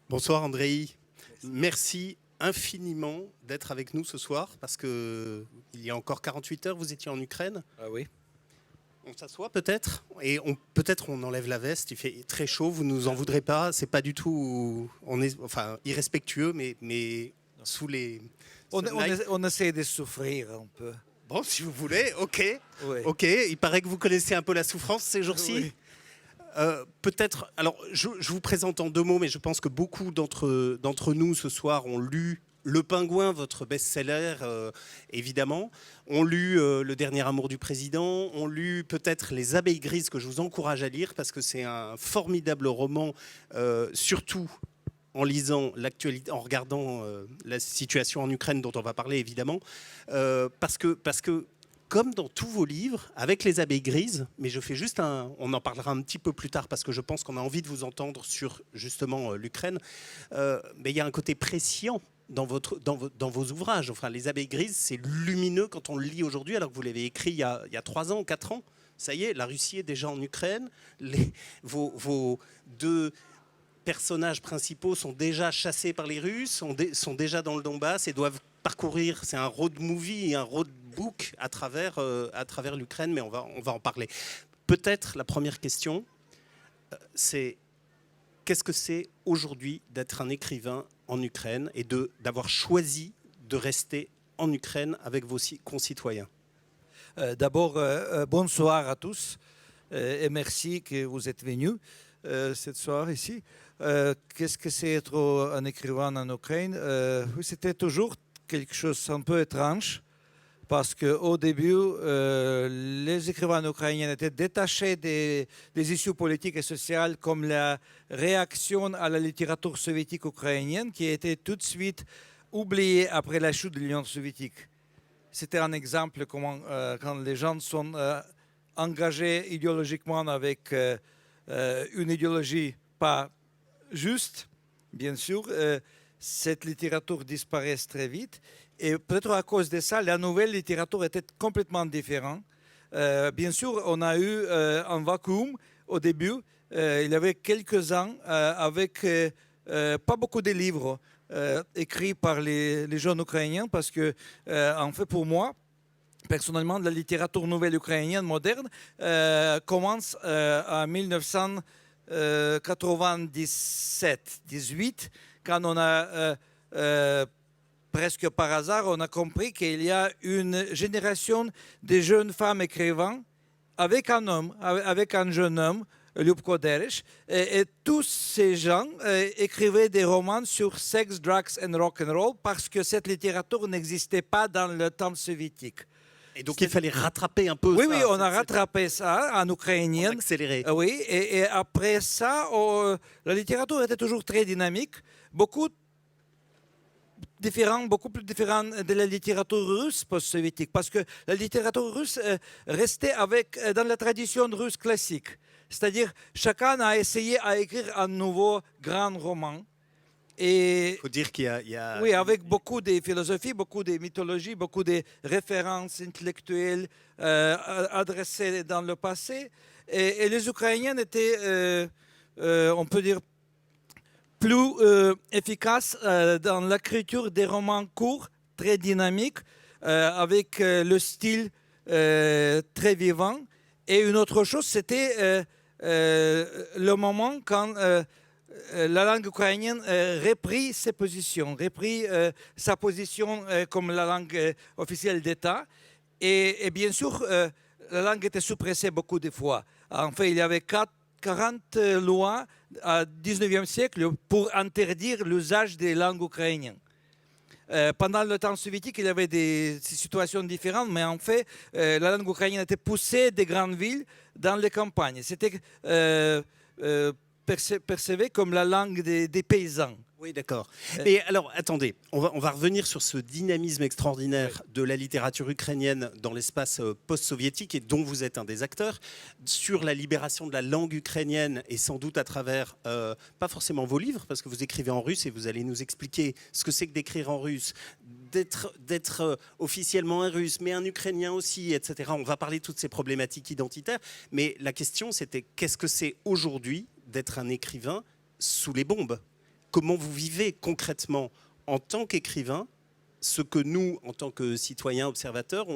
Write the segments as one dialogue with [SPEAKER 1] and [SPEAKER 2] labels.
[SPEAKER 1] Bonsoir Andrei, merci infiniment d'être avec nous ce soir parce que il y a encore 48 heures vous étiez en Ukraine.
[SPEAKER 2] Ah oui.
[SPEAKER 1] On s'assoit peut-être et peut-être on enlève la veste, il fait très chaud, vous nous en voudrez pas, c'est pas du tout, on est enfin irrespectueux mais sous les...
[SPEAKER 2] On essaie de souffrir un peu.
[SPEAKER 1] Bon si vous voulez, ok,
[SPEAKER 2] Oui.
[SPEAKER 1] ok, il paraît que vous connaissez un peu la souffrance ces jours-ci.
[SPEAKER 2] Oui.
[SPEAKER 1] Peut-être, alors je vous présente en deux mots, mais je pense que beaucoup d'entre nous ce soir ont lu Le Pingouin, votre best-seller, évidemment, ont lu Le Dernier Amour du Président, ont lu peut-être Les Abeilles Grises, que je vous encourage à lire, parce que c'est un formidable roman, surtout en lisant l'actualité, en regardant la situation en Ukraine dont on va parler évidemment, parce que comme dans tous vos livres, avec les abeilles grises, mais je fais juste on en parlera un petit peu plus tard parce que je pense qu'on a envie de vous entendre sur justement l'Ukraine, mais il y a un côté prescient dans vos ouvrages. Enfin, les abeilles grises, c'est lumineux quand on le lit aujourd'hui, alors que vous l'avez écrit il y a 3 ans, 4 ans. Ça y est, la Russie est déjà en Ukraine. Vos deux personnages principaux sont déjà chassés par les Russes, sont déjà dans le Donbass et doivent parcourir, c'est un road movie, un road book à travers l'Ukraine, mais on va en parler. Peut-être la première question, c'est qu'est-ce que c'est aujourd'hui d'être un écrivain en Ukraine et d'avoir choisi de rester en Ukraine avec vos concitoyens?
[SPEAKER 2] D'abord, bonsoir à tous et merci que vous êtes venus cette soirée ici. Qu'est-ce que c'est être un écrivain en Ukraine? C'était toujours quelque chose un peu étrange parce qu'au début, les écrivains ukrainiens étaient détachés des issues politiques et sociales comme la réaction à la littérature soviétique ukrainienne qui a été tout de suite oubliée après la chute de l'Union soviétique. C'était un exemple comment, quand les gens sont engagés idéologiquement avec une idéologie pas juste, bien sûr, cette littérature disparaît très vite. Et peut-être à cause de ça, la nouvelle littérature était complètement différente. Bien sûr, on a eu un vacuum au début. Il y avait quelques ans avec pas beaucoup de livres écrits par les jeunes Ukrainiens parce que, en fait, pour moi, personnellement, la littérature nouvelle ukrainienne moderne commence en 1997-18, quand on a presque par hasard, on a compris qu'il y a une génération de jeunes femmes écrivains avec un homme, avec un jeune homme, Lyubko Derech, et tous ces gens écrivaient des romans sur sex, drugs and rock and roll parce que cette littérature n'existait pas dans le temps soviétique.
[SPEAKER 1] Et donc il fallait rattraper un peu
[SPEAKER 2] oui,
[SPEAKER 1] ça.
[SPEAKER 2] Oui, on a rattrapé ça en ukrainien.
[SPEAKER 1] Accéléré.
[SPEAKER 2] Oui, et après ça, la littérature était toujours très dynamique, beaucoup plus différente de la littérature russe post-soviétique, parce que la littérature russe restait dans la tradition russe classique. C'est-à-dire, chacun a essayé à écrire un nouveau grand roman.
[SPEAKER 1] Il faut dire qu'il y a...
[SPEAKER 2] Oui, avec beaucoup de philosophie, beaucoup de mythologie, beaucoup de références intellectuelles adressées dans le passé. Et les Ukrainiens étaient, on peut dire, plus efficaces dans l'écriture des romans courts, très dynamiques, avec le style très vivant. Et une autre chose, c'était le moment quand... la langue ukrainienne reprit ses positions, reprit sa position comme la langue officielle d'État. Et bien sûr, la langue était suppressée beaucoup de fois. En fait, il y avait 40 lois au 19e siècle pour interdire l'usage des langues ukrainiennes. Pendant le temps soviétique, il y avait des situations différentes, mais en fait, la langue ukrainienne était poussée des grandes villes dans les campagnes. C'était percevait comme la langue des paysans.
[SPEAKER 1] Oui, d'accord. Mais alors, attendez, on va revenir sur ce dynamisme extraordinaire de la littérature ukrainienne dans l'espace post-soviétique et dont vous êtes un des acteurs, sur la libération de la langue ukrainienne et sans doute à travers, pas forcément vos livres, parce que vous écrivez en russe et vous allez nous expliquer ce que c'est que d'écrire en russe, d'être officiellement un russe, mais un ukrainien aussi, etc. On va parler de toutes ces problématiques identitaires, mais la question c'était qu'est-ce que c'est aujourd'hui d'être un écrivain sous les bombes, comment vous vivez concrètement en tant qu'écrivain ce que nous, en tant que citoyens observateurs,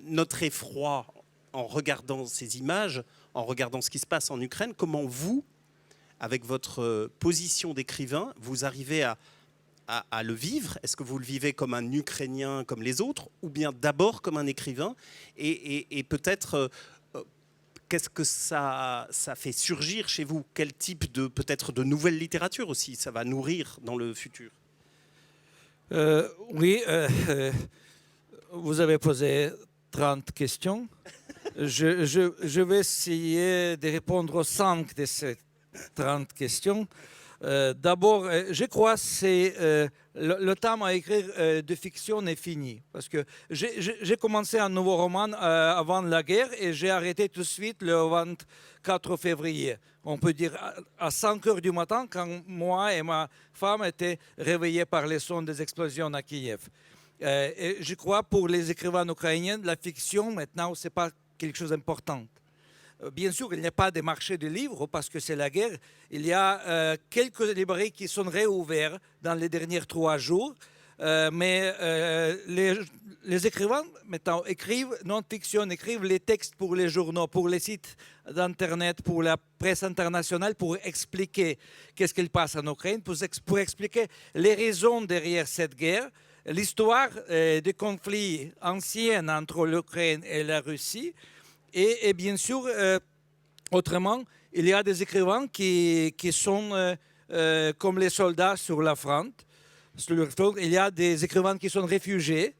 [SPEAKER 1] notre effroi en regardant ces images, en regardant ce qui se passe en Ukraine, comment vous, avec votre position d'écrivain, vous arrivez à le vivre? Est-ce que vous le vivez comme un Ukrainien comme les autres, ou bien d'abord comme un écrivain? Et peut-être, qu'est-ce que ça fait surgir chez vous? Quel type de, peut-être, de nouvelle littérature aussi ça va nourrir dans le futur?
[SPEAKER 2] Oui, vous avez posé 30 questions. Je vais essayer de répondre aux 5 de ces 30 questions. D'abord, je crois que le temps à écrire de fiction est fini. Parce que j'ai commencé un nouveau roman avant la guerre et j'ai arrêté tout de suite le 24 février. On peut dire à 5 heures du matin, quand moi et ma femme étaient réveillés par les sons des explosions à Kiev. Et je crois pour les écrivains ukrainiens, la fiction, maintenant, ce n'est pas quelque chose d'important. Bien sûr, il n'y a pas de marché de livres parce que c'est la guerre. Il y a quelques librairies qui sont réouvertes dans les derniers 3 jours. Mais les écrivains maintenant écrivent non-fiction, écrivent les textes pour les journaux, pour les sites d'Internet, pour la presse internationale, pour expliquer qu'est-ce qu'il passe en Ukraine, pour expliquer les raisons derrière cette guerre, l'histoire des conflits anciens entre l'Ukraine et la Russie. Et bien sûr, autrement, il y a des écrivains qui sont comme les soldats sur la front. Il y a des écrivains qui sont réfugiés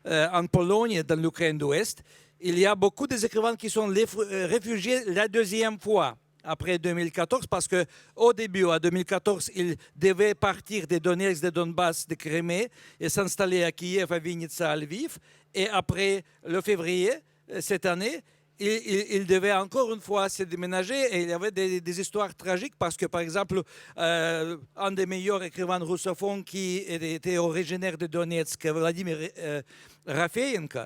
[SPEAKER 2] en Pologne et dans l'Ukraine d'Ouest. Il y a beaucoup d'écrivains qui sont réfugiés la deuxième fois après 2014 parce qu'au début, en 2014, ils devaient partir de Donetsk, de Donbass, de Crimée et s'installer à Kiev, à Vinnytsia, à Lviv. Et après le février, cette année, il devait encore une fois se déménager et il y avait des histoires tragiques parce que, par exemple, un des meilleurs écrivains russophones qui était originaire de Donetsk, Vladimir Rafeyenko,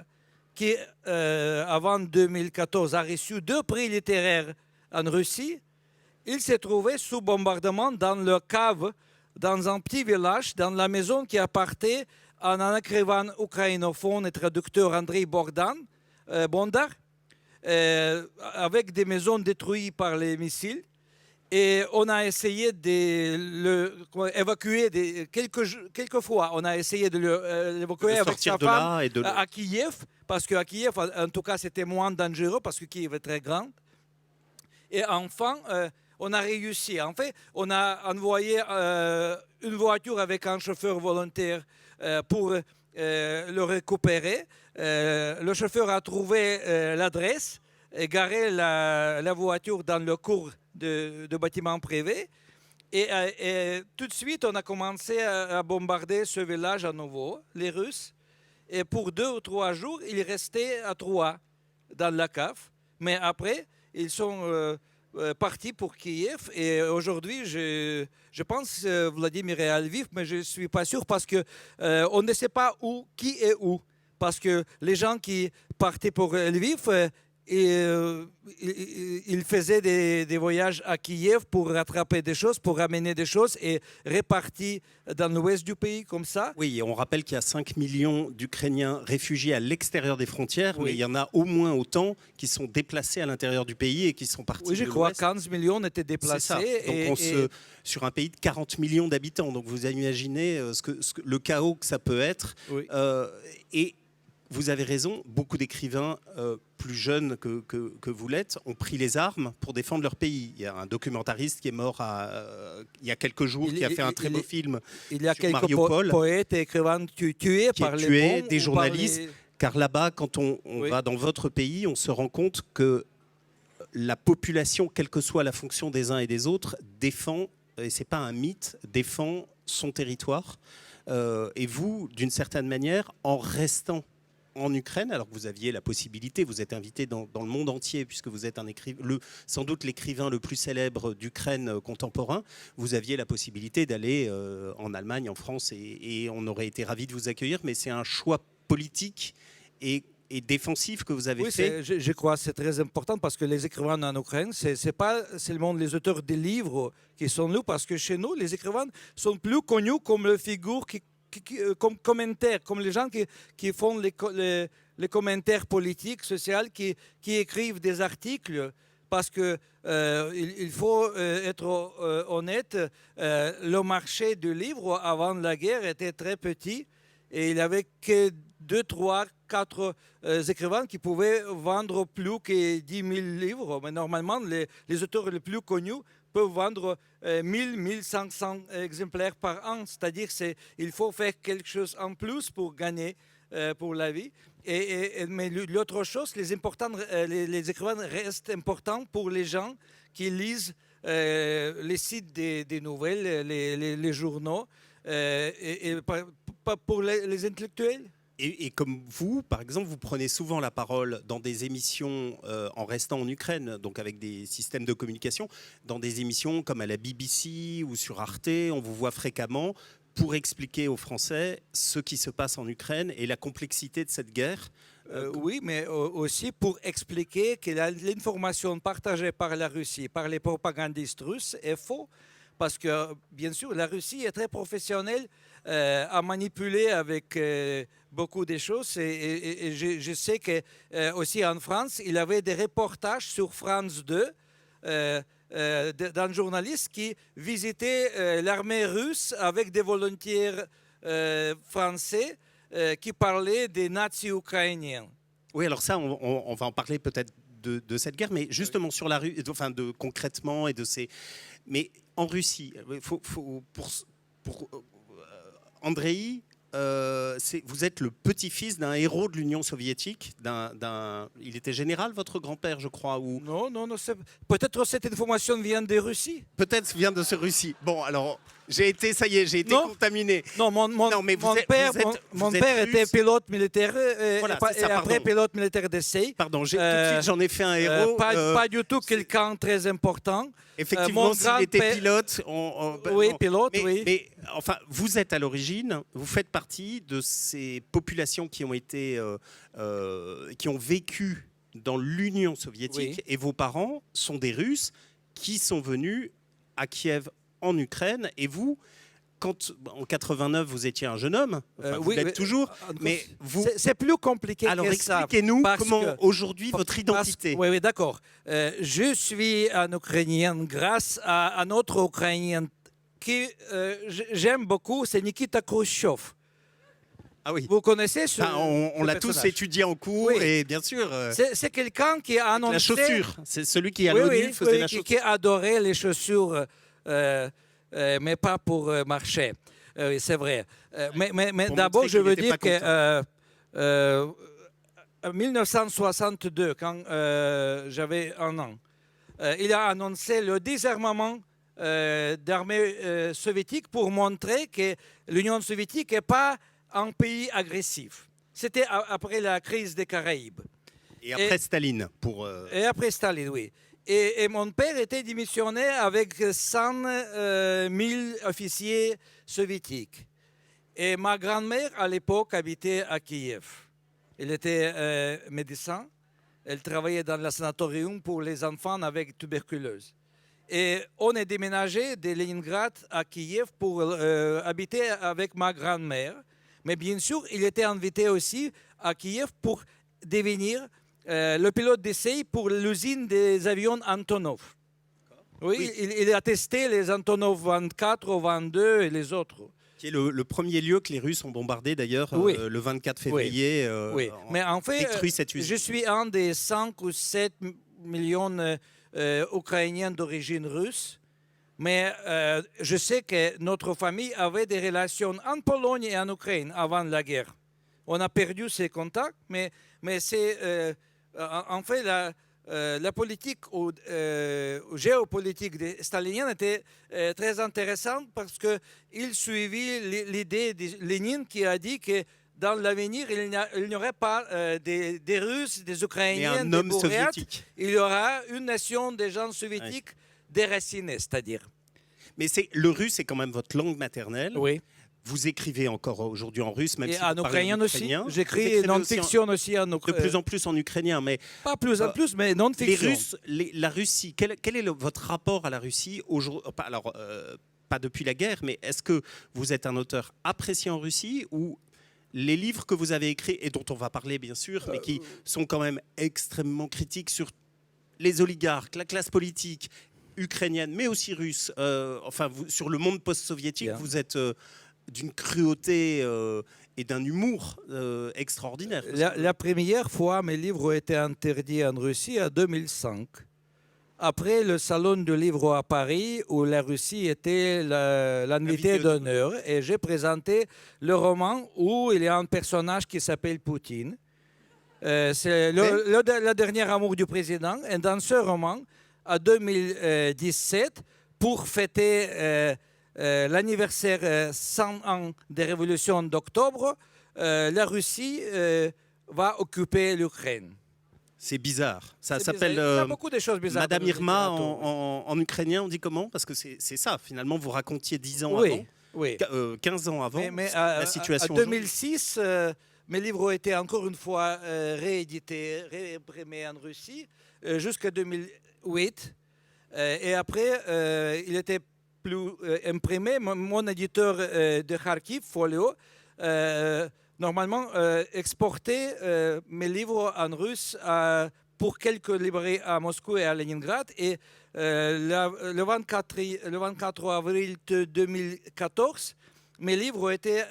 [SPEAKER 2] qui, avant 2014, a reçu 2 prix littéraires en Russie, il s'est trouvé sous bombardement dans le cave, dans un petit village, dans la maison qui appartenait à un écrivain ukrainophone et traducteur Andrei Bondar. Avec des maisons détruites par les missiles. Et on a essayé de l'évacuer quelques fois. On a essayé de l'évacuer avec sa femme à Kiev, parce qu'à Kiev, en tout cas, c'était moins dangereux, parce que Kiev est très grand. Et enfin, on a réussi. En fait, on a envoyé une voiture avec un chauffeur volontaire pour le récupérer. Le chauffeur a trouvé l'adresse et garé la voiture dans le cours de bâtiments privés. Et tout de suite, on a commencé à bombarder ce village à nouveau, les Russes. Et pour 2 ou 3 jours, ils restaient à 3 dans la cave. Mais après, ils sont partis pour Kiev. Et aujourd'hui, je pense Vladimir est à Lviv, mais je ne suis pas sûr parce qu'on ne sait pas qui est où. Parce que les gens qui partaient pour Lviv, ils faisaient des voyages à Kiev pour rattraper des choses, pour ramener des choses et répartis dans l'ouest du pays comme ça.
[SPEAKER 1] Oui, on rappelle qu'il y a 5 millions d'Ukrainiens réfugiés à l'extérieur des frontières, oui. Mais il y en a au moins autant qui sont déplacés à l'intérieur du pays et qui sont partis.
[SPEAKER 2] Oui, je crois 15 millions étaient déplacés.
[SPEAKER 1] C'est ça. Donc sur un pays de 40 millions d'habitants. Donc vous imaginez le chaos que ça peut être.
[SPEAKER 2] Oui.
[SPEAKER 1] Et vous avez raison, beaucoup d'écrivains plus jeunes que vous l'êtes ont pris les armes pour défendre leur pays. Il y a un documentariste qui est mort il y a quelques jours, qui a fait un très beau film
[SPEAKER 2] il y a
[SPEAKER 1] sur
[SPEAKER 2] quelques
[SPEAKER 1] Mariupol,
[SPEAKER 2] poètes et écrivains tués par les bombes,
[SPEAKER 1] des journalistes. Car là-bas, quand on
[SPEAKER 2] oui.
[SPEAKER 1] va dans votre pays, on se rend compte que la population, quelle que soit la fonction des uns et des autres, défend, et ce n'est pas un mythe, défend son territoire. Et vous, d'une certaine manière, en restant en Ukraine, alors que vous aviez la possibilité, vous êtes invité dans le monde entier, puisque vous êtes sans doute l'écrivain le plus célèbre d'Ukraine contemporain, vous aviez la possibilité d'aller en Allemagne, en France, et on aurait été ravis de vous accueillir, mais c'est un choix politique. Et et défensif que vous avez
[SPEAKER 2] Oui,
[SPEAKER 1] fait.
[SPEAKER 2] je crois que c'est très important parce que les écrivains en Ukraine, ce n'est pas seulement les auteurs de livres qui sont là, parce que chez nous, les écrivains sont plus connus comme les figures comme commentaires, comme les gens qui font les commentaires politiques, sociaux, qui écrivent des articles. Parce que il faut être honnête, le marché du livre avant la guerre était très petit et il n'y avait que 2, 3, 4 écrivains qui pouvaient vendre plus que 10 000 livres. Mais normalement, les auteurs les plus connus peuvent vendre 1000, 1500 exemplaires par an. C'est-à-dire qu'il faut faire quelque chose en plus pour gagner pour la vie. Mais l'autre chose, les écrivains restent importants pour les gens qui lisent les sites des nouvelles, les journaux, et pas pour les intellectuels.
[SPEAKER 1] Et comme vous, par exemple, vous prenez souvent la parole dans des émissions en restant en Ukraine, donc avec des systèmes de communication, dans des émissions comme à la BBC ou sur Arte, on vous voit fréquemment pour expliquer aux Français ce qui se passe en Ukraine et la complexité de cette guerre.
[SPEAKER 2] Oui, mais aussi pour expliquer que l'information partagée par la Russie, par les propagandistes russes, est faux. Parce que, bien sûr, la Russie est très professionnelle à manipuler avec beaucoup de choses. Et je sais que aussi en France, il y avait des reportages sur France 2 d'un journaliste qui visitait l'armée russe avec des volontaires français qui parlaient des nazis ukrainiens.
[SPEAKER 1] Oui, alors ça, on va en parler peut-être de cette guerre, mais justement sur la Russie, enfin concrètement et de ces... Mais en Russie, pour Andreï, vous êtes le petit-fils d'un héros de l'Union soviétique. Il était général, votre grand-père, je crois, ou...
[SPEAKER 2] Non. Peut-être cette information vient de Russie.
[SPEAKER 1] Peut-être vient de Russie. Bon, alors, j'ai été contaminé.
[SPEAKER 2] Non, mon père était pilote militaire
[SPEAKER 1] voilà,
[SPEAKER 2] et après pilote militaire d'essai.
[SPEAKER 1] Pardon, tout de suite, j'en ai fait un héros.
[SPEAKER 2] Pas du tout quelqu'un très important.
[SPEAKER 1] Effectivement, s'il était pilote...
[SPEAKER 2] oui, pilote, oui.
[SPEAKER 1] Mais enfin, vous êtes à l'origine, vous faites partie de ces populations qui ont vécu dans l'Union soviétique, et vos parents sont des Russes qui sont venus à Kiev en Ukraine, et vous, quand en 89 vous étiez un jeune homme, vous l'êtes toujours, mais vous...
[SPEAKER 2] C'est plus compliqué
[SPEAKER 1] alors
[SPEAKER 2] que ça.
[SPEAKER 1] Alors expliquez-nous comment aujourd'hui votre identité...
[SPEAKER 2] Oui, d'accord. Je suis un Ukrainien grâce à un autre Ukrainien que j'aime beaucoup, c'est Nikita Khrouchtchev.
[SPEAKER 1] Ah oui.
[SPEAKER 2] Vous connaissez ce
[SPEAKER 1] on l'a tous étudié en cours, et bien sûr...
[SPEAKER 2] C'est quelqu'un qui a annoncé...
[SPEAKER 1] La chaussure, c'est celui qui à l'ONU faisait la chaussure.
[SPEAKER 2] Qui adorait les chaussures, mais pas pour marcher. Oui, c'est vrai. Mais d'abord, je veux dire que... en 1962, quand j'avais 1 an, il a annoncé le désarmement d'armées soviétiques pour montrer que l'Union soviétique n'est pas un pays agressif. C'était après la crise des Caraïbes.
[SPEAKER 1] Et après Staline.
[SPEAKER 2] Et après Staline, oui. Et mon père était démissionné avec 100 000 officiers soviétiques. Et ma grand-mère, à l'époque, habitait à Kiev. Elle était médecin. Elle travaillait dans le sanatorium pour les enfants avec tuberculose. Et on est déménagé de Leningrad à Kiev pour habiter avec ma grand-mère. Mais bien sûr, il était invité aussi à Kiev pour devenir le pilote d'essai pour l'usine des avions Antonov. Oui. Il a testé les Antonov 24, 22 et les autres.
[SPEAKER 1] Qui est le premier lieu que les Russes ont bombardé d'ailleurs le 24 février.
[SPEAKER 2] Oui. Mais en fait,
[SPEAKER 1] cette usine.
[SPEAKER 2] Je suis un des 5 ou 7 millions Ukrainiens d'origine russe. Mais je sais que notre famille avait des relations en Pologne et en Ukraine avant la guerre. On a perdu ces contacts, mais c'est en fait la politique géopolitique des staliniens était très intéressante parce qu'il suivait l'idée de Lénine qui a dit que dans l'avenir, il n'y aurait pas des Russes, des Ukrainiens, des Bouriates. Il y aura une nation des gens soviétiques déracinés, c'est-à-dire.
[SPEAKER 1] Mais le russe est quand même votre langue maternelle.
[SPEAKER 2] Oui.
[SPEAKER 1] vous écrivez encore aujourd'hui en russe, même
[SPEAKER 2] Et
[SPEAKER 1] si vous
[SPEAKER 2] en
[SPEAKER 1] parlez
[SPEAKER 2] ukrainien aussi.
[SPEAKER 1] ukrainien. Vous
[SPEAKER 2] J'écris
[SPEAKER 1] écrivez
[SPEAKER 2] non-fiction aussi en
[SPEAKER 1] de
[SPEAKER 2] ukrainien.
[SPEAKER 1] plus en plus en ukrainien, mais
[SPEAKER 2] Pas plus en plus, mais non-fiction.
[SPEAKER 1] les Russes, la Russie, quel est votre rapport à la Russie aujourd'hui? Alors, pas depuis la guerre, mais est-ce que vous êtes un auteur apprécié en Russie ou les livres que vous avez écrits et dont on va parler bien sûr, mais qui sont quand même extrêmement critiques sur les oligarques, la classe politique ukrainienne, mais aussi russe, sur le monde post-soviétique,
[SPEAKER 2] Bien.
[SPEAKER 1] vous êtes d'une cruauté et d'un humour extraordinaire.
[SPEAKER 2] La première fois, mes livres ont été interdits en Russie en 2005. Après le salon du livre à Paris, où la Russie était l'invité d'honneur, et j'ai présenté le roman où il y a un personnage qui s'appelle Poutine. C'est le dernier amour du président. Et dans ce roman, en 2017, pour fêter l'anniversaire 100 ans des révolutions d'octobre, la Russie va occuper l'Ukraine.
[SPEAKER 1] C'est bizarre. Ça
[SPEAKER 2] C'est
[SPEAKER 1] s'appelle
[SPEAKER 2] bizarre. Il y a beaucoup de choses bizarres
[SPEAKER 1] Madame
[SPEAKER 2] dans le
[SPEAKER 1] Irma
[SPEAKER 2] littérature.
[SPEAKER 1] en ukrainien, on dit comment? Parce que c'est ça, finalement, vous racontiez 10 ans
[SPEAKER 2] Oui,
[SPEAKER 1] avant,
[SPEAKER 2] oui.
[SPEAKER 1] 15 ans avant,
[SPEAKER 2] Mais
[SPEAKER 1] la situation.
[SPEAKER 2] en 2006, mes livres ont été encore une fois réédités, réimprimés en Russie jusqu'à 2008. Et après, il était plus imprimé. Mon éditeur de Kharkiv, Folio, normalement exportait mes livres en russe pour quelques librairies à Moscou et à Leningrad. Et le 24 avril 2014, mes livres ont été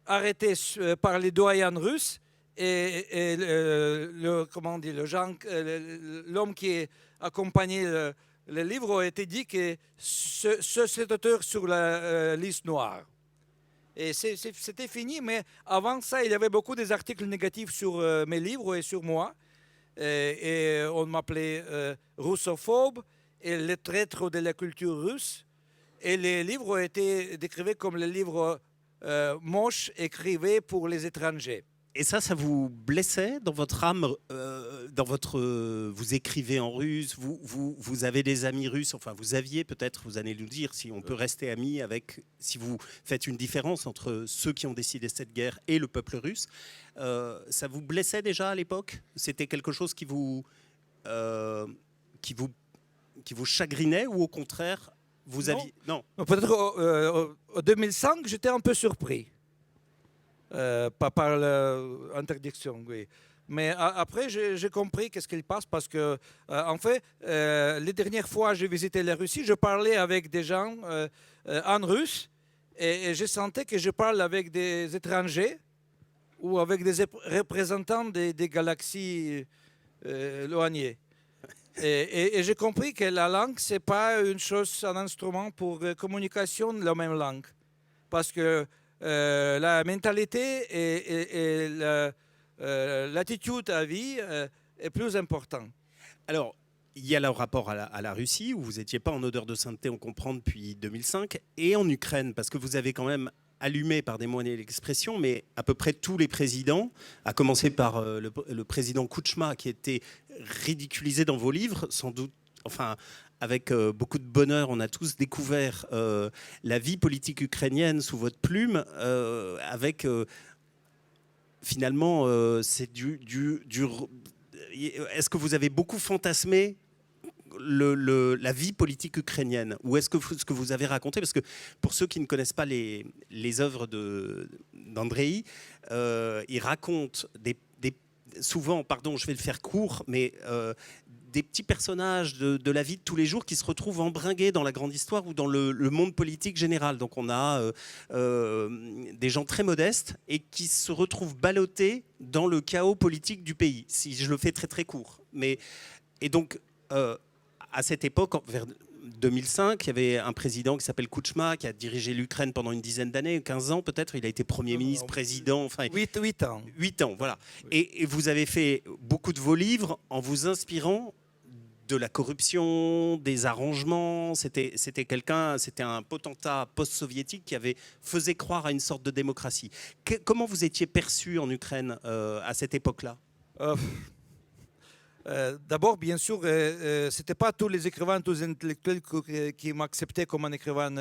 [SPEAKER 2] arrêtés par les doyens russes et l'homme qui accompagnait le livre a été dit que cet auteur sur la liste noire. Et c'était fini, mais avant ça, il y avait beaucoup des articles négatifs sur mes livres et sur moi. Et on m'appelait russophobe et le traître de la culture russe. Et les livres ont été décrits comme les livres moches écrivés pour les étrangers.
[SPEAKER 1] Et ça vous blessait dans votre âme, vous écrivez en russe, vous avez des amis russes, enfin vous aviez peut-être, vous allez nous dire si on peut rester amis avec, si vous faites une différence entre ceux qui ont décidé cette guerre et le peuple russe. Ça vous blessait déjà à l'époque? C'était quelque chose qui vous chagrinait ou au contraire vous aviez... Non.
[SPEAKER 2] Peut-être en 2005, j'étais un peu surpris. Pas par l'interdiction, oui. Mais après, j'ai compris qu'est-ce qu'il passe parce que, en fait, les dernières fois j'ai visité la Russie, je parlais avec des gens en russe et je sentais que je parle avec des étrangers ou avec des représentants des galaxies éloignées. Et j'ai compris que la langue, ce n'est pas une chose, un instrument pour communication de la même langue. Parce que la mentalité et l'attitude à vie est plus importante.
[SPEAKER 1] Alors, il y a le rapport à la Russie, où vous n'étiez pas en odeur de sainteté, on comprend, depuis 2005, et en Ukraine, parce que vous avez quand même allumé, pardonnez-moi l'expression, mais à peu près tous les présidents, à commencer par le président Kouchma, qui était ridiculisé dans vos livres, sans doute, enfin... Avec beaucoup de bonheur, on a tous découvert la vie politique ukrainienne sous votre plume, avec finalement, c'est Est-ce que vous avez beaucoup fantasmé la vie politique ukrainienne, ou est-ce que ce que vous avez raconté, parce que pour ceux qui ne connaissent pas les œuvres d'Andreï, il raconte souvent, pardon, je vais le faire court, mais des petits personnages de la vie de tous les jours qui se retrouvent embringués dans la grande histoire ou dans le monde politique général. Donc on a des gens très modestes et qui se retrouvent ballottés dans le chaos politique du pays, si je le fais très très court. Et donc, à cette époque, vers 2005, il y avait un président qui s'appelle Kouchma, qui a dirigé l'Ukraine pendant une dizaine d'années, 15 ans peut-être. Il a été Premier ministre, président. Enfin,
[SPEAKER 2] 8 ans.
[SPEAKER 1] 8 ans, voilà.
[SPEAKER 2] Oui.
[SPEAKER 1] Et vous avez fait beaucoup de vos livres en vous inspirant de la corruption, des arrangements. C'était un potentat post-soviétique qui faisait croire à une sorte de démocratie. Comment vous étiez perçu en Ukraine à cette époque-là?
[SPEAKER 2] D'abord, bien sûr, ce n'était pas tous les écrivains, tous les intellectuels qui m'acceptaient comme un écrivain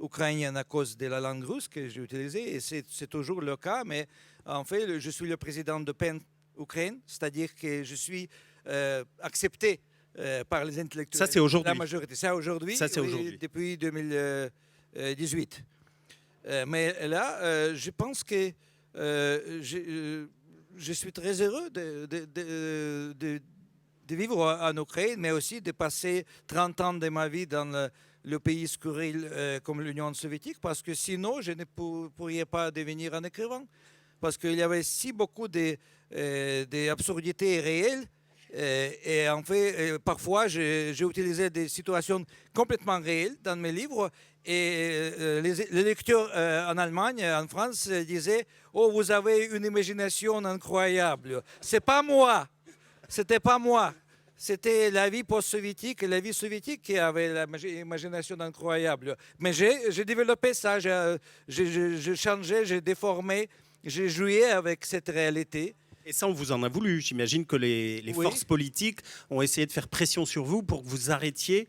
[SPEAKER 2] ukrainienne à cause de la langue russe que j'ai utilisée, et c'est toujours le cas, mais en fait, je suis le président de PEN Ukraine, c'est-à-dire que je suis accepté par les intellectuels.
[SPEAKER 1] Ça, c'est aujourd'hui.
[SPEAKER 2] La majorité. Ça, aujourd'hui.
[SPEAKER 1] Ça, c'est
[SPEAKER 2] oui,
[SPEAKER 1] aujourd'hui.
[SPEAKER 2] Depuis 2018. Mais là, je pense que je suis très heureux de vivre en Ukraine, mais aussi de passer 30 ans de ma vie dans le pays skurril comme l'Union soviétique, parce que sinon, je ne pourrais pas devenir un écrivain. Parce qu'il y avait si beaucoup d'absurdités réelles. Et en fait, parfois, j'ai utilisé des situations complètement réelles dans mes livres. Et les lecteurs en Allemagne, en France, disaient « Oh, vous avez une imagination incroyable ». C'est pas moi. C'était pas moi. C'était la vie post-soviétique et la vie soviétique qui avait l'imagination incroyable. Mais j'ai développé ça. J'ai changé, j'ai déformé, j'ai joué avec cette réalité.
[SPEAKER 1] Et ça, on vous en a voulu. J'imagine que les
[SPEAKER 2] Oui.
[SPEAKER 1] forces politiques ont essayé de faire pression sur vous pour que vous arrêtiez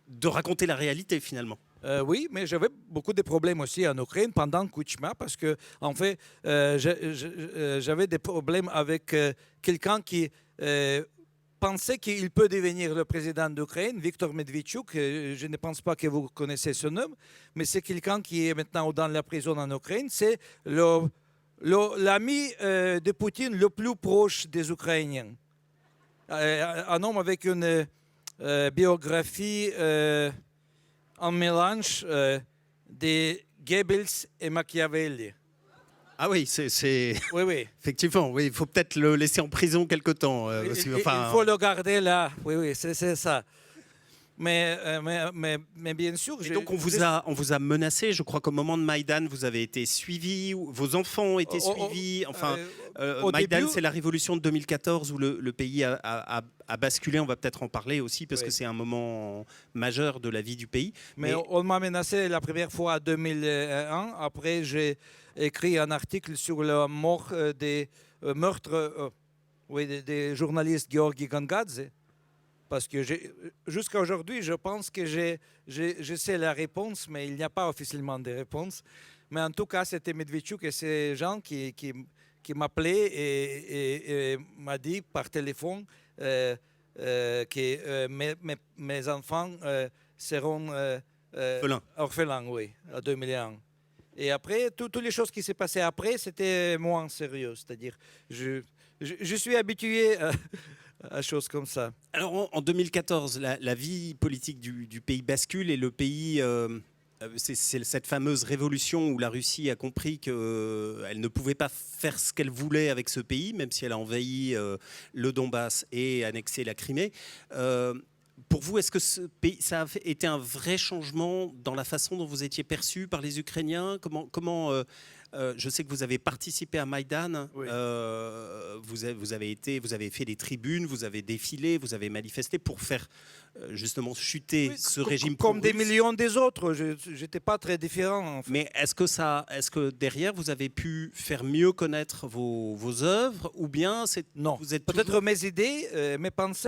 [SPEAKER 1] de raconter la réalité, finalement.
[SPEAKER 2] Oui, mais j'avais beaucoup de problèmes aussi en Ukraine pendant Kuchma parce que, en fait, j'avais des problèmes avec quelqu'un qui pensait qu'il peut devenir le président d'Ukraine, Viktor Medvedchuk. Je ne pense pas que vous connaissez ce nom, mais c'est quelqu'un qui est maintenant dans la prison en Ukraine. C'est l'ami de Poutine le plus proche des Ukrainiens. Un homme avec une biographie en mélange de Goebbels et Machiavelli.
[SPEAKER 1] Ah oui, c'est
[SPEAKER 2] Oui, oui.
[SPEAKER 1] effectivement. Oui, il faut peut-être le laisser en prison quelque temps.
[SPEAKER 2] Il faut le garder là. Oui, oui, c'est ça. Mais bien sûr...
[SPEAKER 1] Et donc on vous a menacé, je crois qu'au moment de Maïdan, vous avez été suivi, vos enfants ont été suivis. Enfin, Maïdan,
[SPEAKER 2] début,
[SPEAKER 1] c'est la révolution de 2014 où le pays a basculé, on va peut-être en parler aussi, parce
[SPEAKER 2] oui.
[SPEAKER 1] que c'est un moment majeur de la vie du pays.
[SPEAKER 2] Mais on m'a menacé la première fois en 2001. Après, j'ai écrit un article sur la mort des meurtres des journalistes Georgi Gangadze. Parce que jusqu'à aujourd'hui, je pense que je sais la réponse, mais il n'y a pas officiellement de réponse. Mais en tout cas, c'était Medvedchuk et ces gens qui m'appelaient et m'a dit par téléphone que mes enfants seront orphelins, oui, en 2001. Et après, toutes les choses qui s'est passées après, c'était moins sérieux. C'est-à-dire, je suis habitué à choses comme ça.
[SPEAKER 1] Alors en 2014, la vie politique du pays bascule et le pays, c'est cette fameuse révolution où la Russie a compris qu'elle ne pouvait pas faire ce qu'elle voulait avec ce pays, même si elle a envahi le Donbass et annexé la Crimée. Pour vous, est-ce que ça a été un vrai changement dans la façon dont vous étiez perçu par les Ukrainiens ? Je sais que vous avez participé à Maïdan,
[SPEAKER 2] Oui.
[SPEAKER 1] vous avez fait des tribunes, vous avez défilé, vous avez manifesté pour faire justement chuter ce régime
[SPEAKER 2] comme des
[SPEAKER 1] pro-russe.
[SPEAKER 2] millions des autres. Je n'étais pas très différent. En fait.
[SPEAKER 1] Mais est-ce que derrière vous avez pu faire mieux connaître vos œuvres ou bien
[SPEAKER 2] Non,
[SPEAKER 1] vous êtes
[SPEAKER 2] peut-être mes idées, mes pensées.